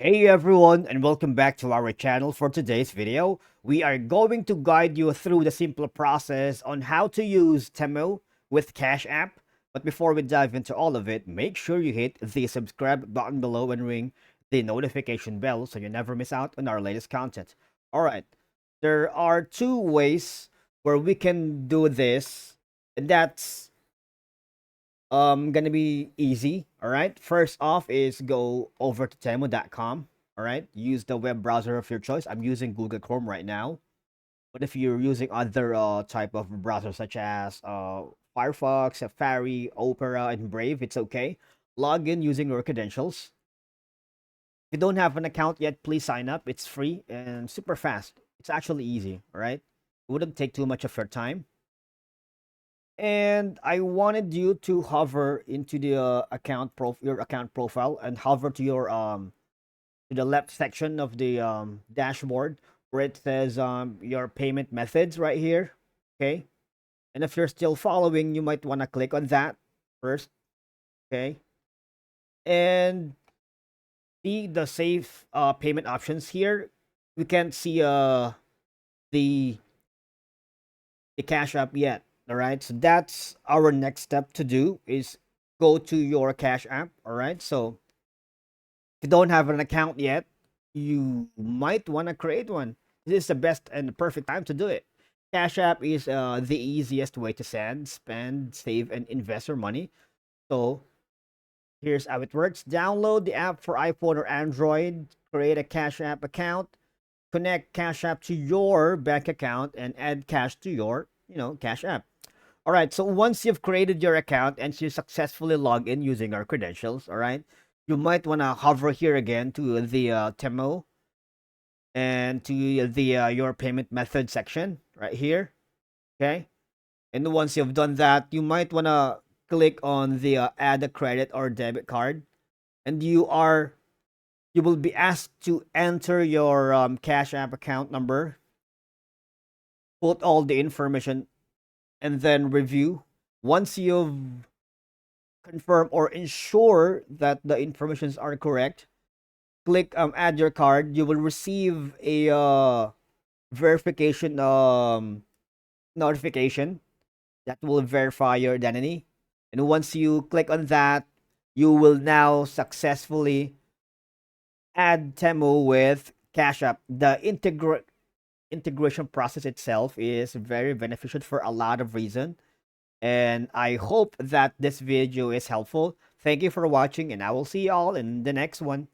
Hey everyone, and welcome back to our channel. For today's video, we are going to guide you through the simple process on how to use Temu with Cash App. But before we dive into all of it, make sure you hit the subscribe button below and ring the notification bell so you never miss out on our latest content. Alright, there are two ways where we can do this, and that's gonna be easy. All right, first off is go over to temu.com. All right, use the web browser of your choice. I'm using Google Chrome right now, but if you're using other type of browsers such as Firefox, Safari, Opera, and Brave, it's okay. Log in using your credentials. If you don't have an account yet, please sign up. It's free and super fast. It's actually easy. All right, it wouldn't take too much of your time. And I wanted you to hover into the your account profile and hover to your to the left section of the dashboard where it says your payment methods right here. Okay, and if you're still following, you might want to click on that first. Okay, and see the safe payment options here. We can't see the the Cash App yet. All right, so that's our next step to do is go to your Cash App. All right, so if you don't have an account yet, you might want to create one. This is the best and the perfect time to do it. Cash App is the easiest way to send, spend, save, and invest your money. So here's how it works: download the app for iPhone or Android, create a Cash App account, connect Cash App to your bank account, and add cash to your Cash App. All right, so once you've created your account and you successfully log in using our credentials, all right, you might want to hover here again to the Temu and to the your payment method section right here, okay? And once you've done that, you might want to click on the add a credit or debit card, and you will be asked to enter your Cash App account number, put all the information, and then review. Once you've confirm or ensure that the informations are correct, click add your card. You will receive a verification notification that will verify your identity. And once you click on that, you will now successfully add Temu with Cash App. The integration process itself is very beneficial for a lot of reasons. And I hope that this video is helpful. Thank you for watching, and I will see you all in the next one.